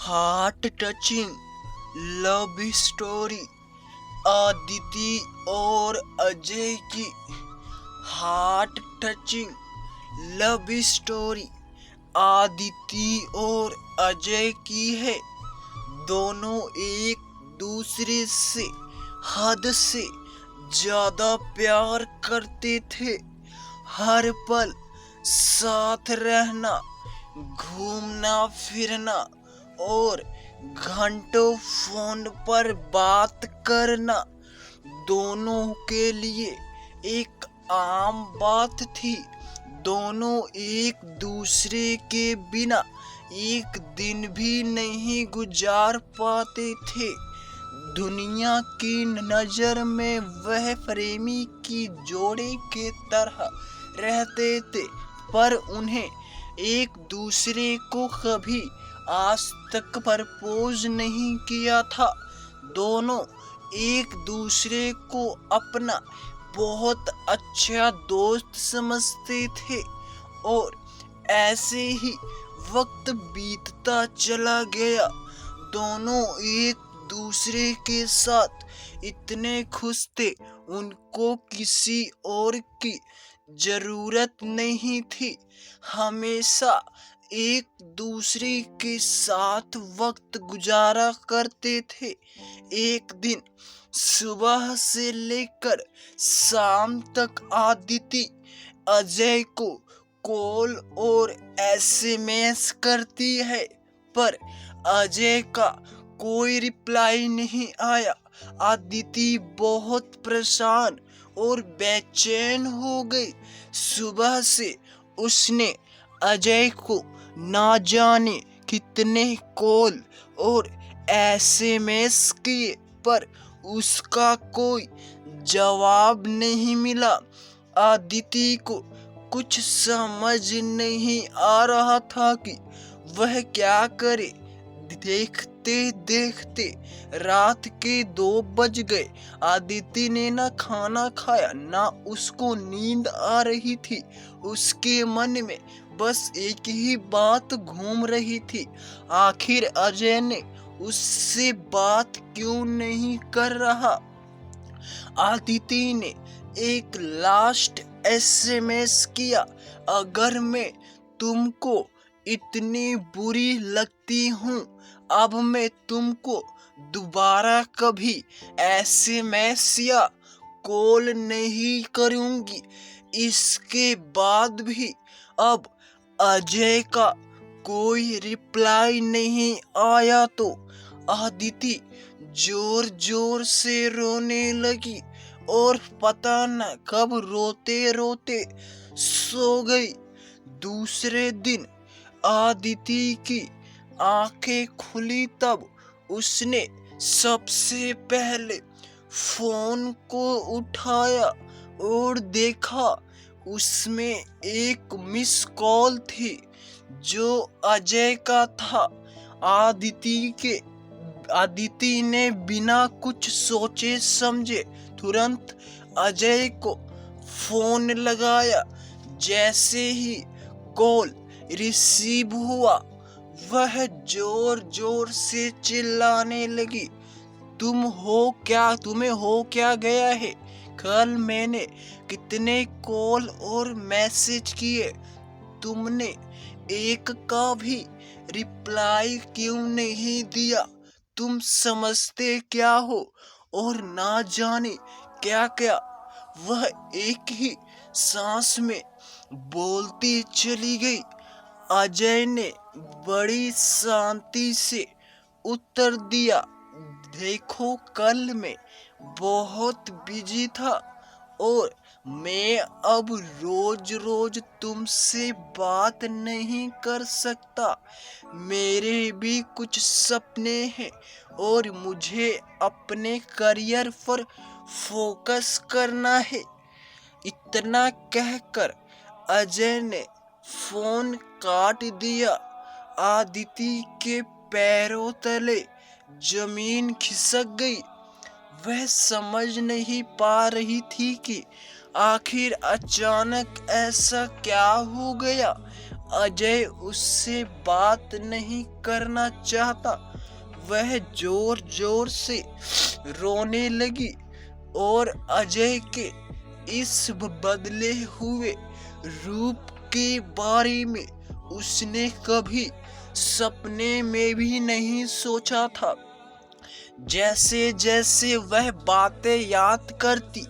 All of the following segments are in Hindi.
Heart touching love story Aditi और अजय की heart touching love story Aditi और अजय की है। दोनों एक दूसरे से हद से ज्यादा प्यार करते थे। हर पल साथ रहना, घूमना फिरना और घंटों फोन पर बात करना दोनों के लिए एक आम बात थी। दोनों एक दूसरे के बिना एक दिन भी नहीं गुजार पाते थे। दुनिया की नजर में वह प्रेमी की जोड़ी के तरह रहते थे, पर उन्हें एक दूसरे को कभी आज तक प्रपोज नहीं किया था। दोनों एक दूसरे को अपना बहुत अच्छा दोस्त समझते थे और ऐसे ही वक्त बीतता चला गया। दोनों एक दूसरे के साथ इतने खुश थे, उनको किसी और की जरूरत नहीं थी। हमेशा एक दूसरे के साथ वक्त गुजारा करते थे। एक दिन सुबह से लेकर शाम तक आदिति अजय को कॉल और एसएमएस करती है, पर अजय का कोई रिप्लाई नहीं आया। आदिति बहुत परेशान और बेचैन हो गई। सुबह से उसने अजय को ना जाने कितने कॉल और एसएमएस किए, पर उसका कोई जवाब नहीं मिला। आदिति को कुछ समझ नहीं आ रहा था कि वह क्या करे। देखते देखते रात के 2 बज गए। आदिति ने ना खाना खाया, ना उसको नींद आ रही थी। उसके मन में बस एक ही बात घूम रही थी, आखिर अजय ने उससे बात क्यों नहीं कर रहा। आदिति ने एक लास्ट एसएमएस किया, अगर मैं तुमको इतनी बुरी लगती हूँ, अब मैं तुमको दोबारा कभी एसएमएस या कॉल नहीं करूँगी। इसके बाद भी अब अजय का कोई रिप्लाई नहीं आया तो आदिति जोर जोर से रोने लगी और पता न कब रोते रोते सो गई। दूसरे दिन आदिति की आंखें खुली तब उसने सबसे पहले फोन को उठाया और देखा उसमें एक मिस कॉल थी जो अजय का था। आदिति ने बिना कुछ सोचे समझे तुरंत अजय को फोन लगाया। जैसे ही कॉल रिसीव हुआ, वह जोर जोर से चिल्लाने लगी, तुम्हें हो क्या गया है? कल मैंने कितने कॉल और मैसेज किए, तुमने एक का भी रिप्लाई क्यों नहीं दिया? तुम समझते क्या हो? और ना जाने क्या क्या वह एक ही सांस में बोलती चली गई। अजय ने बड़ी शांति से उत्तर दिया, देखो कल मैं बहुत बिजी था और मैं अब रोज रोज तुमसे बात नहीं कर सकता। मेरे भी कुछ सपने हैं और मुझे अपने करियर पर फोकस करना है। इतना कहकर अजय ने फोन काट दिया। आदिति के पैरों तले जमीन खिसक गई। वह समझ नहीं पा रही थी कि आखिर अचानक ऐसा क्या हो गया। अजय उससे बात नहीं करना चाहता। वह जोर जोर से रोने लगी और अजय के इस बदले हुए रूप के बारे में उसने कभी सपने में भी नहीं सोचा था। जैसे जैसे वह बातें याद करती,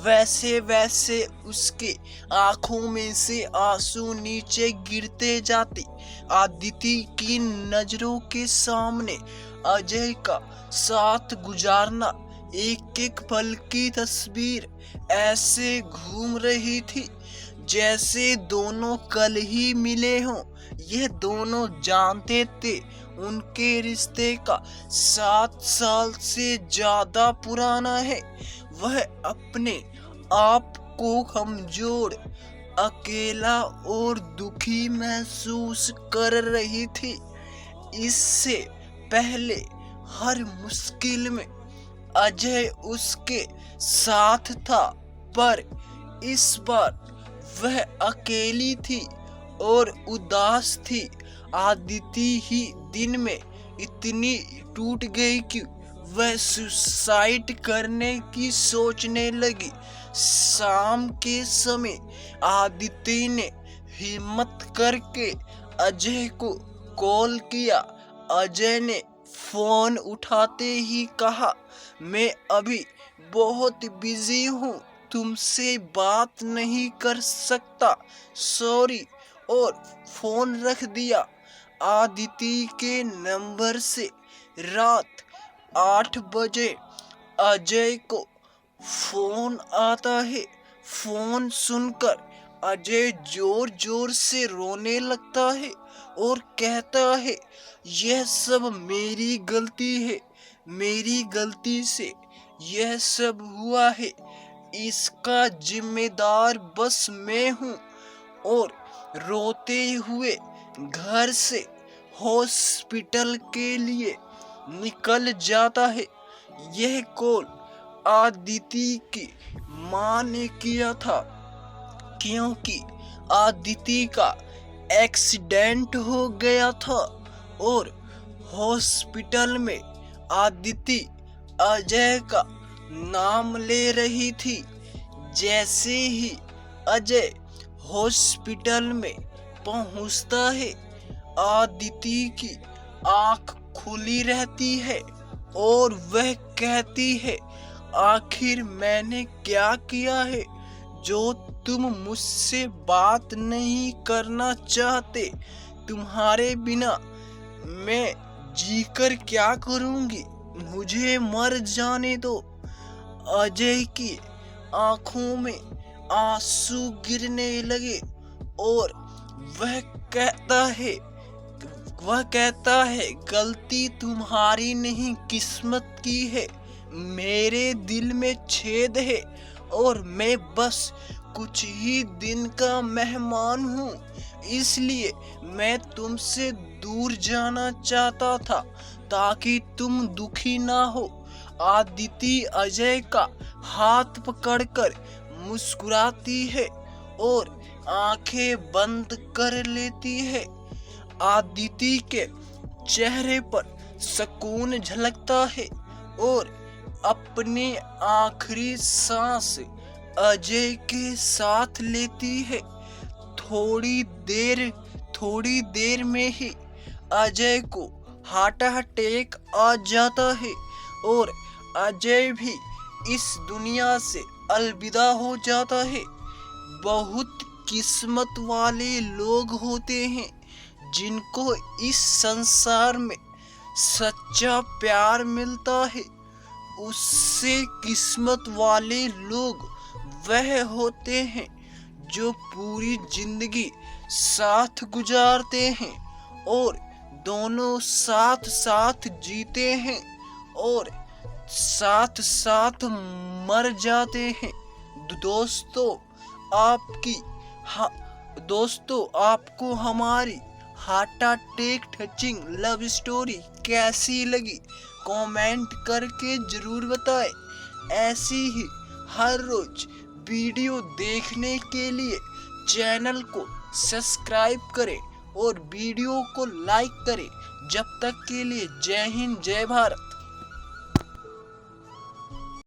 वैसे वैसे उसके आंखों में से आंसू नीचे गिरते जाते। आदिति की नजरों के सामने अजय का साथ गुजारना एक एक पल की तस्वीर ऐसे घूम रही थी जैसे दोनों कल ही मिले हों। यह दोनों जानते थे उनके रिश्ते का 7 साल से ज्यादा पुराना है। वह अपने आप को कमजोर, अकेला और दुखी महसूस कर रही थी। इससे पहले हर मुश्किल में अजय उसके साथ था, पर इस बार वह अकेली थी और उदास थी। आदिति ही दिन में इतनी टूट गई कि वह सुसाइड करने की सोचने लगी। शाम के समय आदिति ने हिम्मत करके अजय को कॉल किया। अजय ने फोन उठाते ही कहा, मैं अभी बहुत बिजी हूँ, तुमसे बात नहीं कर सकता, सॉरी, और फोन रख दिया। आदिति के नंबर से रात 8 बजे अजय को फोन आता है। फोन सुनकर अजय जोर जोर से रोने लगता है और कहता है, यह सब मेरी गलती है, मेरी गलती से यह सब हुआ है, इसका जिम्मेदार बस मैं हूँ। और रोते हुए घर से हॉस्पिटल के लिए निकल जाता है। यह कॉल आदिति की माँ ने किया था, क्योंकि आदिति का एक्सीडेंट हो गया था और हॉस्पिटल में आदिति अजय का नाम ले रही थी। जैसे ही अजय हॉस्पिटल में पहुंचता है, आदिति की आंख खुली रहती है और वह कहती है, आखिर मैंने क्या किया है जो तुम मुझसे बात नहीं करना चाहते? तुम्हारे बिना मैं जीकर क्या करूंगी, मुझे मर जाने दो। अजय की आंखों में आंसू गिरने लगे और वह कहता है गलती तुम्हारी नहीं, किस्मत की है। मेरे दिल में छेद है और मैं बस कुछ ही दिन का मेहमान हूँ, इसलिए मैं तुमसे दूर जाना चाहता था ताकि तुम दुखी ना हो। आदिति अजय का हाथ पकड़कर मुस्कुराती है और आंखें बंद कर लेती है। आदिति के चेहरे पर सुकून झलकता है और अपनी आखिरी सांस अजय के साथ लेती है। थोड़ी देर में ही अजय को हार्ट अटैक आ जाता है और अजय भी इस दुनिया से अलविदा हो जाता है। बहुत किस्मत वाले लोग होते हैं जिनको इस संसार में सच्चा प्यार मिलता है। उससे किस्मत वाले लोग वह होते हैं जो पूरी जिंदगी साथ गुजारते हैं और दोनों साथ साथ जीते हैं और साथ साथ मर जाते हैं। दोस्तों आपको हमारी heart attack touching love story कैसी लगी, कमेंट करके जरूर बताएं। ऐसी ही हर रोज वीडियो देखने के लिए चैनल को सब्सक्राइब करें और वीडियो को लाइक करें। जब तक के लिए जय हिंद, जय भारत।